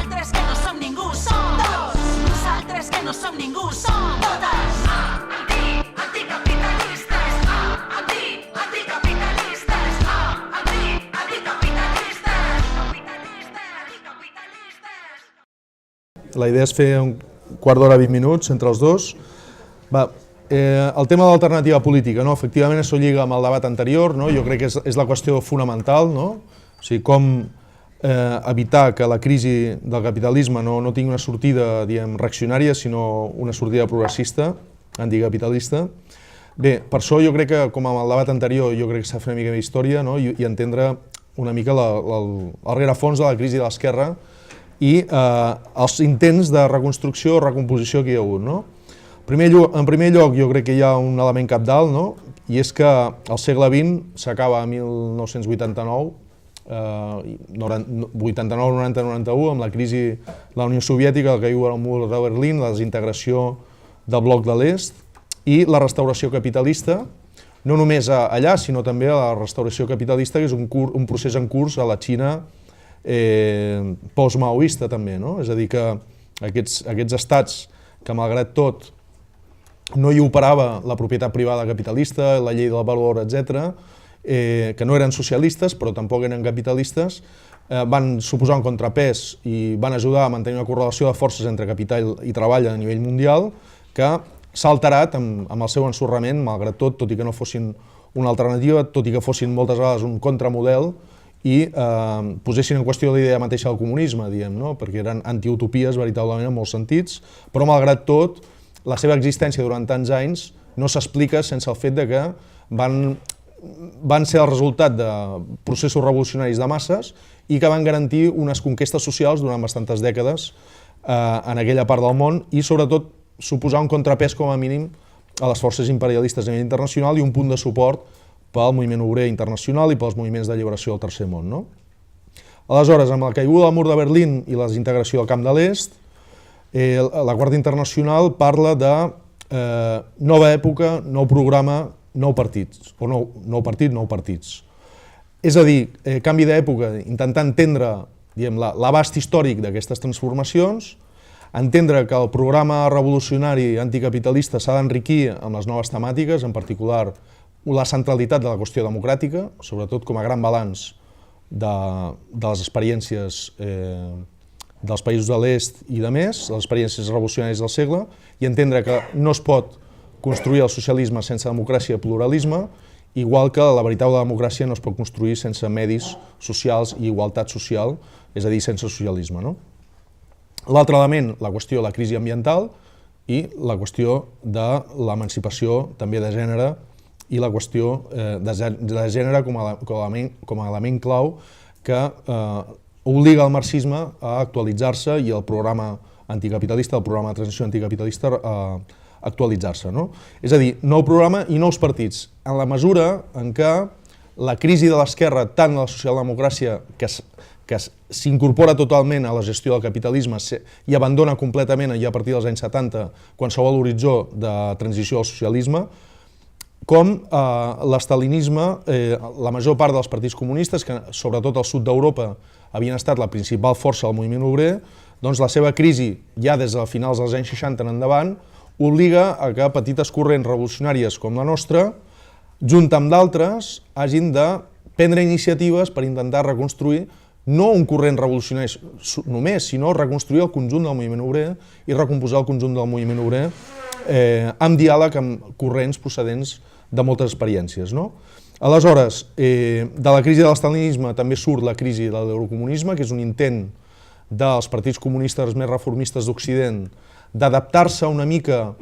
Nosaltres que no som ningú, som tots. Nosaltres que no som ningú, som totes. Anticapitalistes, anticapitalistes, anticapitalistes. La idea és fer un quart d'hora, 20 minuts, entre els dos. El tema de l'alternativa política, efectivament això lliga amb el debat anterior, jo crec que és la qüestió fonamental, o sigui, com evitar que la crisi del capitalisme no tingui una sortida reaccionària, sinó una sortida progressista, anticapitalista. Bé, per això jo crec que, com amb el debat anterior, jo crec que s'ha de fer una mica d'història i entendre una mica el rerefons de la crisi de l'esquerra i els intents de reconstrucció o recomposició que hi ha hagut. En primer lloc, jo crec que hi ha un element cabdal, i és que el segle XX s'acaba a 1989, 89, 90, 91, amb la crisi de la Unió Soviètica, el caiguda del mur de Berlín, la desintegració del bloc de l'Est i la restauració capitalista, no només allà, sinó també a la restauració capitalista, que és un procés en curs a la Xina post-maoista també, és a dir, que aquests estats que malgrat tot no hi operava la propietat privada capitalista, la llei del valor, etc., que no eren socialistes però tampoc eren capitalistes, van suposar un contrapès i van ajudar a mantenir una correlació de forces entre capital i treball a nivell mundial que s'ha alterat amb el seu ensorrament, malgrat tot i que no fossin una alternativa, tot i que fossin moltes vegades un contramodel i posessin en qüestió la idea mateixa del comunisme, perquè eren antiutopies veritablement en molts sentits, però malgrat tot la seva existència durant tants anys no s'explica sense el fet que van ser el resultat de processos revolucionaris de masses i que van garantir unes conquestes socials durant bastantes dècades en aquella part del món i sobretot suposar un contrapès com a mínim a les forces imperialistes a nivell internacional i un punt de suport pel moviment obrer internacional i pels moviments d'alliberació del Tercer Món. Aleshores, amb la caiguda del mur de Berlín i la desintegració del camp de l'Est, la Quarta Internacional parla de nova època, nou programa, nou partits, o nou partit, nou partits. És a dir, canvi d'època, intentar entendre l'abast històric d'aquestes transformacions, entendre que el programa revolucionari anticapitalista s'ha d'enriquir amb les noves temàtiques, en particular la centralitat de la qüestió democràtica, sobretot com a gran balanç de les experiències dels països de l'est i de més, les experiències revolucionàries del segle, i entendre que no es pot construir el socialisme sense democràcia i pluralisme, igual que la veritable democràcia no es pot construir sense medis socials i igualtat social, és a dir, sense socialisme. L'altre element, la qüestió de la crisi ambiental i la qüestió de l'emancipació també de gènere i la qüestió de gènere com a element clau que obliga el marxisme a actualitzar-se i el programa anticapitalista, el programa de transició anticapitalista a actualitzar-se. És a dir, nou programa i nous partits, en la mesura en què la crisi de l'esquerra, tant de la socialdemocràcia, que s'incorpora totalment a la gestió del capitalisme i abandona completament, ja a partir dels anys 70, qualsevol horitzó de transició al socialisme, com l'estalinisme, la major part dels partits comunistes, que sobretot al sud d'Europa havien estat la principal força del moviment obrer, doncs la seva crisi, ja des de finals dels anys 60 en endavant, obliga a que petites corrents revolucionàries com la nostra, junt amb d'altres, hagin de prendre iniciatives per intentar reconstruir no un corrent revolucionari només, sinó reconstruir el conjunt del moviment obrer i recomposar el conjunt del moviment obrer amb diàleg amb corrents procedents de moltes experiències. Aleshores, de la crisi de l'estalinisme també surt la crisi de l'eurocomunisme, que és un intent dels partits comunistes més reformistes d'Occident d'adaptar-se una mica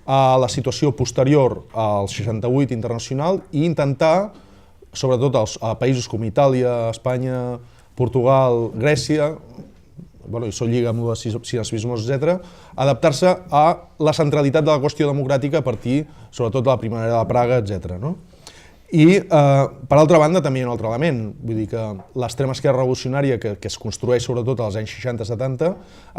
a la situació posterior al 68 internacional i intentar, sobretot a països com Itàlia, Espanya, Portugal, Grècia, i això lliga amb el sinasmisme, etc., adaptar-se a la centralitat de la qüestió democràtica a partir, sobretot, de la Primavera de Praga, etc. I, per altra banda, també hi ha un altre element, vull dir que l'extrema esquerra revolucionària, que es construeix sobretot als anys 60-70,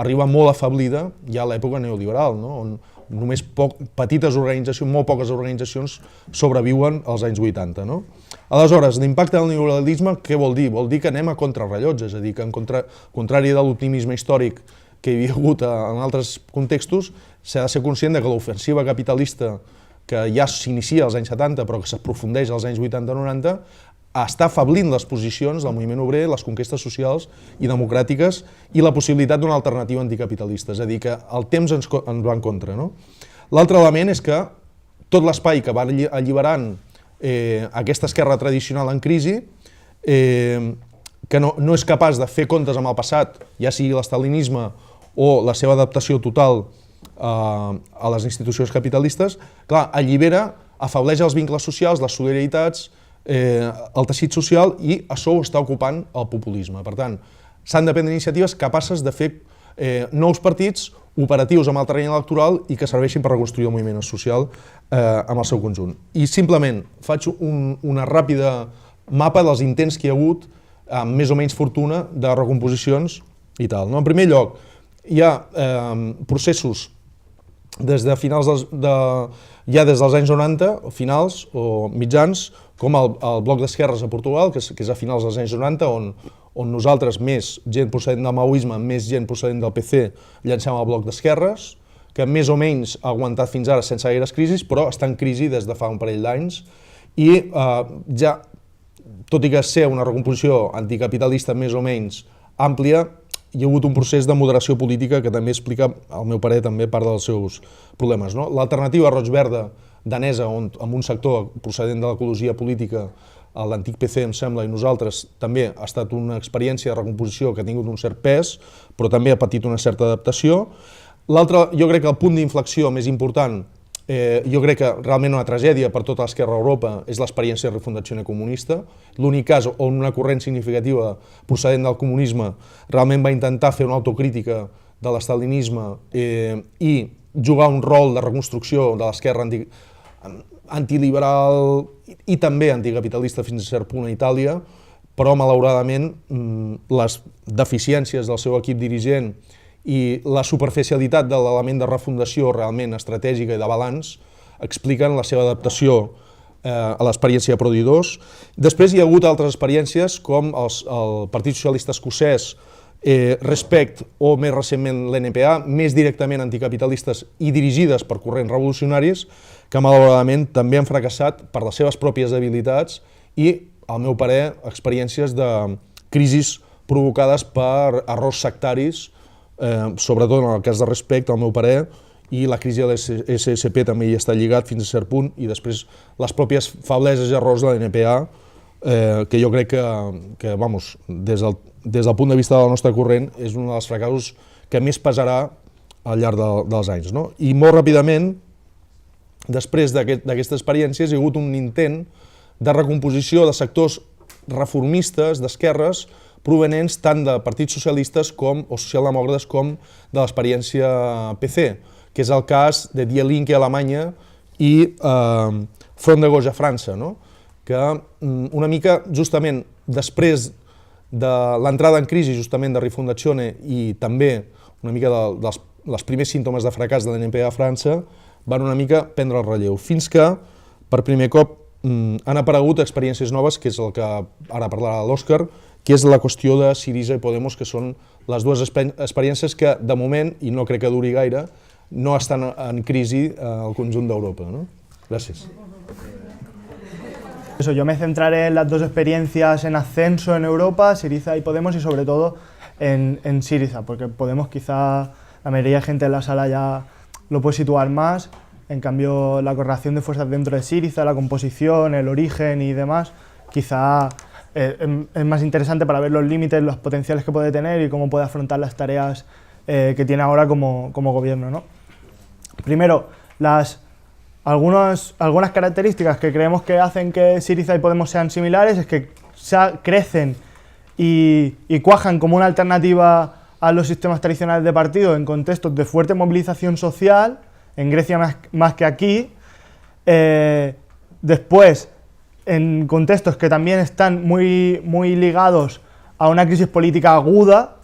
arriba molt afablida ja a l'època neoliberal, no? On només petites organitzacions, molt poques organitzacions sobreviuen als anys 80. No? Aleshores, l'impacte del neoliberalisme què vol dir? Vol dir que anem a contrarrellotge, és a dir, que contrari de l'optimisme històric que hi havia hagut en altres contextos, s'ha de ser conscient que l'ofensiva capitalista que ja s'inicia als anys 70 però que s'aprofundeix als anys 80-90, està afablint les posicions del moviment obrer, les conquestes socials i democràtiques i la possibilitat d'una alternativa anticapitalista, és a dir, que el temps ens va en contra. No? L'altre element és que tot l'espai que va alliberant aquesta esquerra tradicional en crisi, que no és capaç de fer comptes amb el passat, ja sigui l'estalinisme o la seva adaptació total a les institucions capitalistes, clar, allibera, afableix els vincles socials, les solidaritats, el teixit social i això ho està ocupant el populisme. Per tant, s'han de prendre iniciatives capaces de fer nous partits operatius amb el terreny electoral i que serveixin per reconstruir el moviment social amb el seu conjunt. I simplement faig una ràpida mapa dels intents que hi ha hagut amb més o menys fortuna de recomposicions i tal. En primer lloc, hi ha processos des de finals ja des dels anys 90, finals o mitjans, com el bloc d'esquerres a Portugal, que és a finals dels anys 90, on nosaltres, més gent procedent del maoisme, més gent procedent del PC, llancem el bloc d'esquerres, que més o menys ha aguantat fins ara sense gaires crisis, però està en crisi des de fa un parell d'anys, i ja, tot i que ser una recomposició anticapitalista més o menys àmplia, hi ha hagut un procés de moderació política que també explica, al meu parer, també part dels seus problemes. L'alternativa roig-verda danesa, amb un sector procedent de l'ecologia política, l'antic PC, em sembla, i nosaltres, també ha estat una experiència de recomposició que ha tingut un cert pes, però també ha patit una certa adaptació. L'altre, jo crec que el punt d'inflexió més important, jo crec que realment una tragèdia per tota l'esquerra a Europa és l'experiència de Rifondazione Comunista. L'únic cas on una corrent significativa procedent del comunisme realment va intentar fer una autocrítica de l'estalinisme i jugar un rol de reconstrucció de l'esquerra antiliberal i també anticapitalista fins a cert punt a Itàlia, però malauradament les deficiències del seu equip dirigent i la superficialitat de l'element de refundació realment estratègica i de balanç expliquen la seva adaptació a l'experiència de Prodi II. Després hi ha hagut altres experiències com el Partit Socialista Escocès, Respect o més recentment l'NPA, més directament anticapitalistes i dirigides per corrents revolucionaris que malauradament també han fracassat per les seves pròpies debilitats i, al meu parer, experiències de crisis provocades per errors sectaris, sobretot en el cas de Respect, al meu parer, i la crisi de l'SSP també hi està lligat fins a cert punt, i després les pròpies febleses i errors de l'NPA, que jo crec que des del punt de vista del nostre corrent, és un dels fracassos que més pesarà al llarg dels anys. I molt ràpidament, després d'aquestes experiències, hi ha hagut un intent de recomposició de sectors reformistes, d'esquerres, provenents tant de partits socialistes o socialdemòcrates com de l'experiència PC, que és el cas de Die Linke a Alemanya i Front de Gauche a França, que una mica justament després de l'entrada en crisi justament de Rifondazione i també una mica dels primers símptomes de fracàs de l'NPA a França van una mica prendre el relleu, fins que per primer cop han aparegut experiències noves, que és el que ara parlarà l'Òscar, que és la qüestió de Syriza i Podemos, que són les dues experiències que, de moment, i no crec que duri gaire, no estan en crisi al conjunt d'Europa. Gràcies. Yo me centraré en las dos experiencias en ascenso en Europa, Syriza y Podemos, y sobre todo en Syriza, porque Podemos quizá la mayoría de gente en la sala ya lo puede situar más, en cambio la correlación de fuerzas dentro de Syriza, la composición, el origen y demás, quizá es más interesante para ver los límites, los potenciales que puede tener y cómo puede afrontar las tareas que tiene ahora como gobierno. Primero, algunas características que creemos que hacen que Syriza y Podemos sean similares es que crecen y cuajan como una alternativa a los sistemas tradicionales de partido en contextos de fuerte movilización social, en Grecia más que aquí. Después, en contextos que también están muy, muy ligados a una crisis política aguda,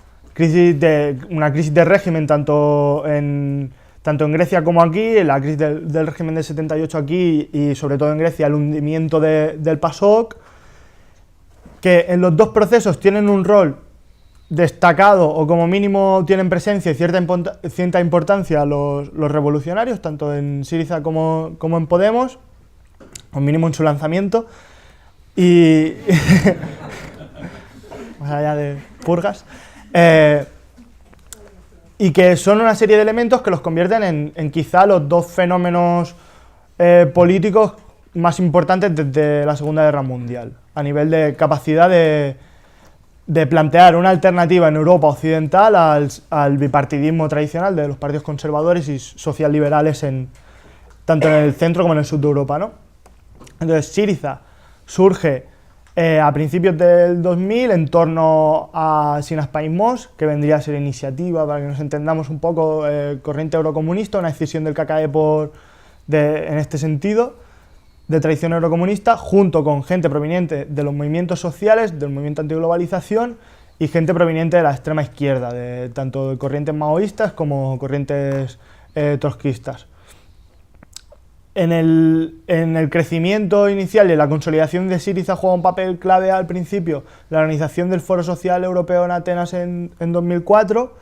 una crisis de régimen tanto en Grecia como aquí, la crisis del régimen del 78 aquí y sobre todo en Grecia el hundimiento del PASOK, que en los dos procesos tienen un rol destacado o como mínimo tienen presencia y cierta importancia los revolucionarios, tanto en Syriza como en Podemos, o mínimo en su lanzamiento, y más allá de purgas, y que son una serie de elementos que los convierten en quizá los dos fenómenos políticos más importantes desde la Segunda Guerra Mundial, a nivel de capacidad de plantear una alternativa en Europa occidental al bipartidismo tradicional de los partidos conservadores y socialliberales tanto en el centro como en el sur de Europa, ¿no? Entonces Syriza surge a principios del 2000 en torno a Sinas Paimos, que vendría a ser Iniciativa, para que nos entendamos un poco, corriente eurocomunista, una decisión del KKE en este sentido, de tradición eurocomunista, junto con gente proveniente de los movimientos sociales, del movimiento antiglobalización y gente proveniente de la extrema izquierda, tanto de corrientes maoístas como corrientes trotskistas. En el crecimiento inicial y en la consolidación de Syriza juega un papel clave al principio la organización del Foro Social Europeo en Atenas en 2004,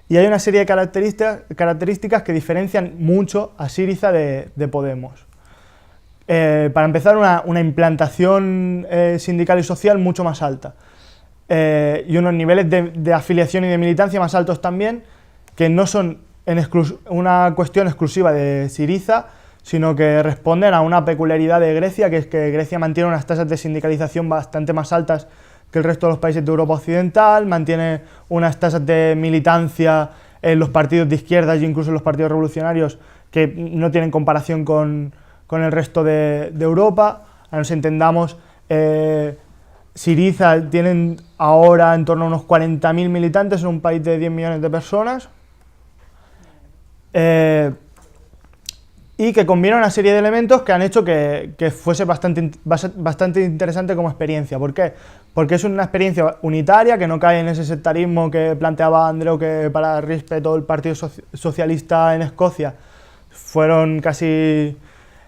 y hay una serie de características que diferencian mucho a Syriza de Podemos. Para empezar, una implantación sindical y social mucho más alta, y unos niveles de afiliación y de militancia más altos también, que no son una cuestión exclusiva de Syriza, sino que responden a una peculiaridad de Grecia, que es que Grecia mantiene unas tasas de sindicalización bastante más altas que el resto de los países de Europa Occidental, mantiene unas tasas de militancia en los partidos de izquierdas e incluso en los partidos revolucionarios que no tienen comparación con el resto de Europa. A nos entendamos, Syriza tienen ahora en torno a unos 40.000 militantes en un país de 10 millones de personas, y que combina una serie de elementos que han hecho que fuese bastante interesante como experiencia. ¿Por qué? Porque es una experiencia unitaria, que no cae en ese sectarismo que planteaba Andreu, que para Rispe todo el Partido Socialista en Escocia fueron casi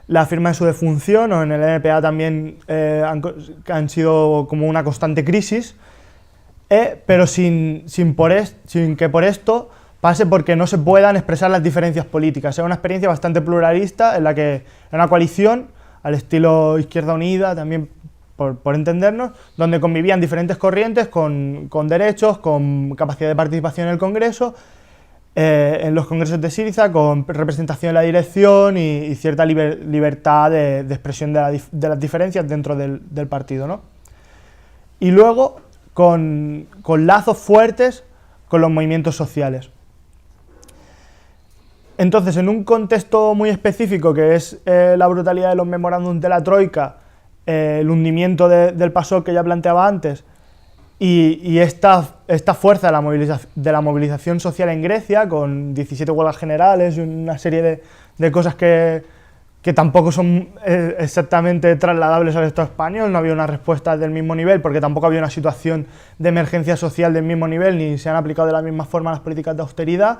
la firma de su defunción, o en el NPA también han sido como una constante crisis, pero sin que por esto pase porque no se puedan expresar las diferencias políticas. Es una experiencia bastante pluralista en la que es una coalición al estilo Izquierda Unida, también por entendernos, donde convivían diferentes corrientes con derechos, con capacidad de participación en el Congreso, en los congresos de Syriza, con representación en la dirección y cierta libertad de expresión de las diferencias dentro del partido, ¿no? Y luego con lazos fuertes con los movimientos sociales. Entonces, en un contexto muy específico, que es la brutalidad de los memorándums de la Troika, el hundimiento del PASOK que ya planteaba antes, y esta fuerza de la movilización social en Grecia, con 17 huelgas generales y una serie de cosas que tampoco son exactamente trasladables al Estado español. No había una respuesta del mismo nivel, porque tampoco había una situación de emergencia social del mismo nivel, ni se han aplicado de la misma forma las políticas de austeridad.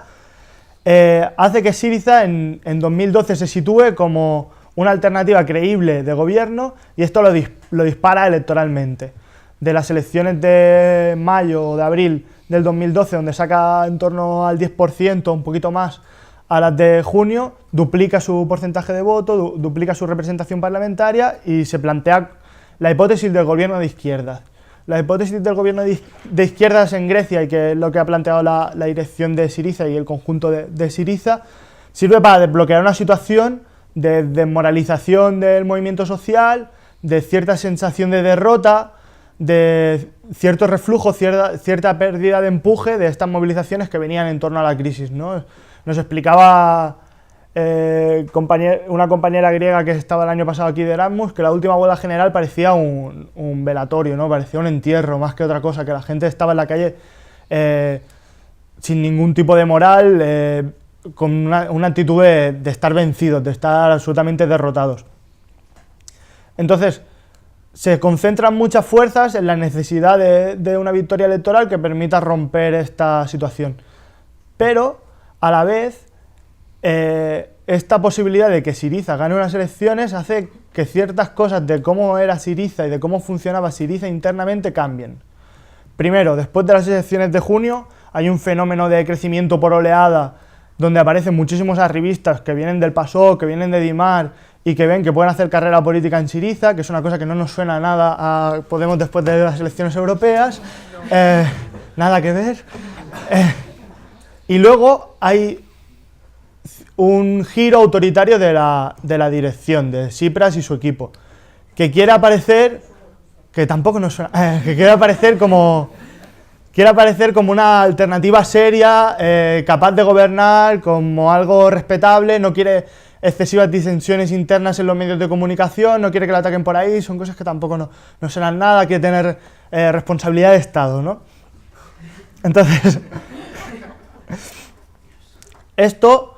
Hace que Syriza en 2012 se sitúe como una alternativa creíble de gobierno, y esto lo dispara electoralmente. De las elecciones de mayo o de abril del 2012, donde saca en torno al 10%, un poquito más, a las de junio, duplica su porcentaje de voto, duplica su representación parlamentaria y se plantea la hipótesis del gobierno de izquierdas. La hipótesis del gobierno de izquierdas en Grecia, y que es lo que ha planteado la dirección de Syriza y el conjunto de Syriza, sirve para desbloquear una situación de desmoralización del movimiento social, de cierta sensación de derrota, de cierto reflujo, cierta pérdida de empuje de estas movilizaciones que venían en torno a la crisis, ¿no? Nos explicaba una compañera griega que estaba el año pasado aquí de Erasmus, que la última huelga general parecía un velatorio, ¿no? Parecía un entierro más que otra cosa, que la gente estaba en la calle sin ningún tipo de moral, con una actitud de estar vencidos, de estar absolutamente derrotados. Entonces, se concentran muchas fuerzas en la necesidad de una victoria electoral que permita romper esta situación. Pero, a la vez, esta posibilidad de que Syriza gane unas elecciones hace que ciertas cosas de cómo era Syriza y de cómo funcionaba Syriza internamente cambien. Primero, después de las elecciones de junio, hay un fenómeno de crecimiento por oleada donde aparecen muchísimos arribistas que vienen del PASOK, que vienen de Dimar y que ven que pueden hacer carrera política en Syriza, que es una cosa que no nos suena nada a Podemos después de las elecciones europeas. Nada que ver. Y luego hay un giro autoritario de la dirección, de Tsipras y su equipo, que quiere aparecer, que tampoco nos suena, que quiere aparecer como una alternativa seria, capaz de gobernar, como algo respetable, no quiere excesivas disensiones internas en los medios de comunicación, no quiere que la ataquen por ahí, son cosas que tampoco no suenan nada, quiere tener responsabilidad de Estado, ¿no? Entonces, esto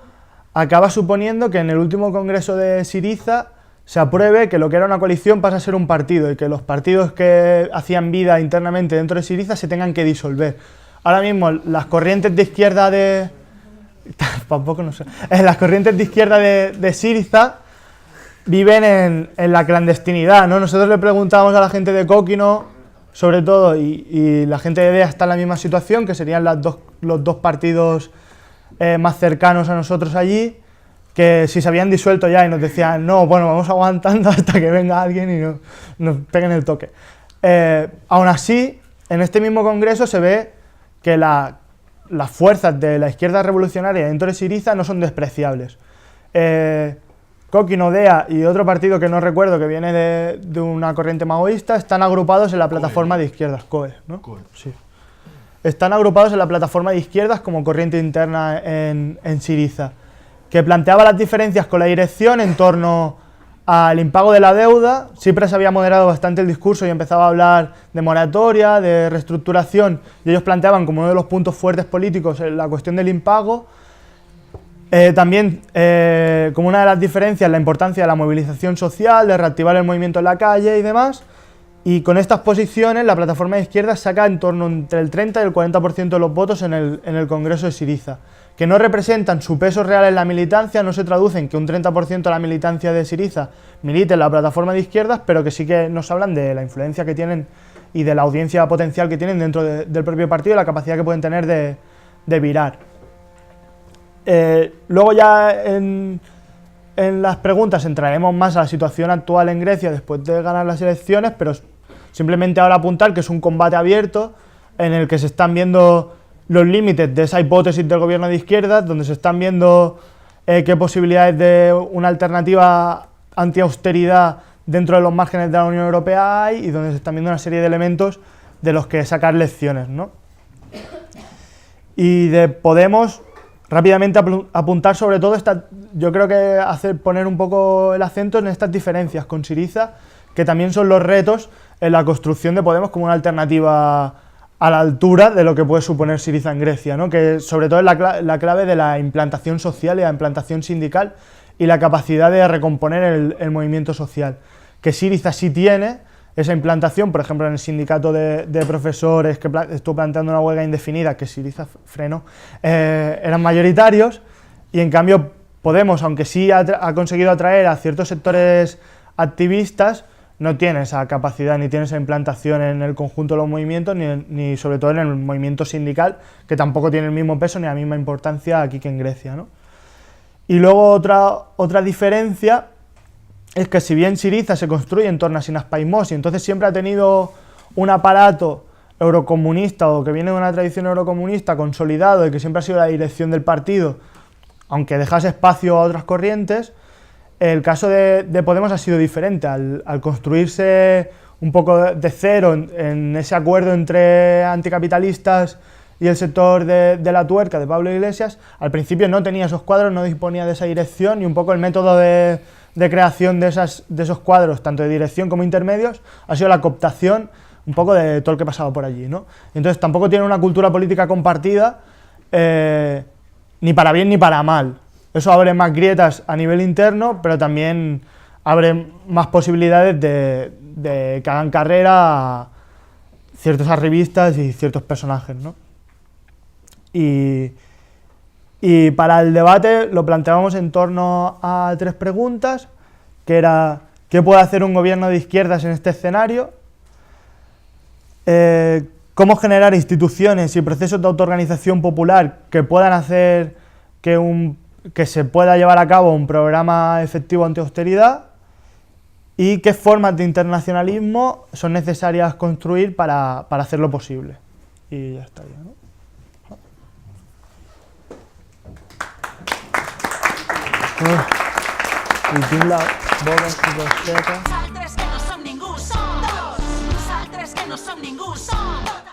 acaba suponiendo que en el último congreso de Syriza se apruebe que lo que era una coalición pasa a ser un partido y que los partidos que hacían vida internamente dentro de Syriza se tengan que disolver. Ahora mismo las corrientes de izquierda tampoco no sé. Las corrientes de izquierda de Syriza viven en la clandestinidad, ¿no? Nosotros le preguntábamos a la gente de Kokino, sobre todo, y la gente de DEA está en la misma situación, que serían los dos partidos más cercanos a nosotros allí, que si se habían disuelto ya y nos decían, no, bueno, vamos aguantando hasta que venga alguien y nos peguen el toque. Aún así, en este mismo congreso se ve que las fuerzas de la izquierda revolucionaria dentro de Syriza no son despreciables. Kokino, DEA y otro partido que no recuerdo, que viene de una corriente maoísta, están agrupados en la plataforma de izquierdas, COE, ¿no? COE. Sí. Están agrupados en la plataforma de izquierdas como corriente interna en Syriza, que planteaba las diferencias con la dirección en torno al impago de la deuda. Tsipras había moderado bastante el discurso y empezaba a hablar de moratoria, de reestructuración, y ellos planteaban como uno de los puntos fuertes políticos la cuestión del impago. También, como una de las diferencias, la importancia de la movilización social, de reactivar el movimiento en la calle y demás. Y con estas posiciones, la plataforma de izquierda saca en torno entre el 30 y el 40% de los votos en el Congreso de Syriza, que no representan su peso real en la militancia, no se traducen que un 30% de la militancia de Syriza milite en la plataforma de izquierdas, pero que sí que nos hablan de la influencia que tienen y de la audiencia potencial que tienen dentro del propio partido y la capacidad que pueden tener de virar. Luego ya en las preguntas entraremos más a la situación actual en Grecia después de ganar las elecciones, pero simplemente ahora apuntar que es un combate abierto en el que se están viendo los límites de esa hipótesis del gobierno de izquierdas, donde se están viendo qué posibilidades de una alternativa anti-austeridad dentro de los márgenes de la Unión Europea hay, y donde se están viendo una serie de elementos de los que sacar lecciones, ¿no? Y de Podemos, rápidamente apuntar sobre todo yo creo que poner un poco el acento en estas diferencias con Syriza, que también son los retos en la construcción de Podemos como una alternativa a la altura de lo que puede suponer Syriza en Grecia, ¿no? Que sobre todo es la clave de la implantación social y la implantación sindical y la capacidad de recomponer el movimiento social, que Syriza sí tiene esa implantación. Por ejemplo, en el sindicato de profesores que estuvo planteando una huelga indefinida, que Syriza frenó, eran mayoritarios, y en cambio Podemos, aunque sí ha conseguido atraer a ciertos sectores activistas, no tiene esa capacidad ni tiene esa implantación en el conjunto de los movimientos, ni sobre todo en el movimiento sindical, que tampoco tiene el mismo peso ni la misma importancia aquí que en Grecia, ¿no? Y luego otra diferencia es que si bien Syriza se construye en torno a Sinas Paimos y entonces siempre ha tenido un aparato eurocomunista o que viene de una tradición eurocomunista consolidado y que siempre ha sido la dirección del partido, aunque dejase espacio a otras corrientes, el caso de Podemos ha sido diferente. Al construirse un poco de cero en ese acuerdo entre anticapitalistas y el sector de la tuerca de Pablo Iglesias, al principio no tenía esos cuadros, no disponía de esa dirección, y un poco el método de creación de esos cuadros, tanto de dirección como intermedios, ha sido la cooptación un poco de todo lo que pasaba por allí, ¿no? Entonces tampoco tiene una cultura política compartida, ni para bien ni para mal. Eso abre más grietas a nivel interno, pero también abre más posibilidades de que hagan carrera ciertos arribistas y ciertos personajes, ¿no? Y para el debate lo planteábamos en torno a 3 preguntas, que era ¿qué puede hacer un gobierno de izquierdas en este escenario? ¿Cómo generar instituciones y procesos de autoorganización popular que puedan hacer que se pueda llevar a cabo un programa efectivo anti-austeridad? ¿Y qué formas de internacionalismo son necesarias construir para hacerlo posible? Y ya estaría, ¿no? I tinc la boca super seca. Nosaltres que no som ningú som dos. Nosaltres que no som ningú som totes.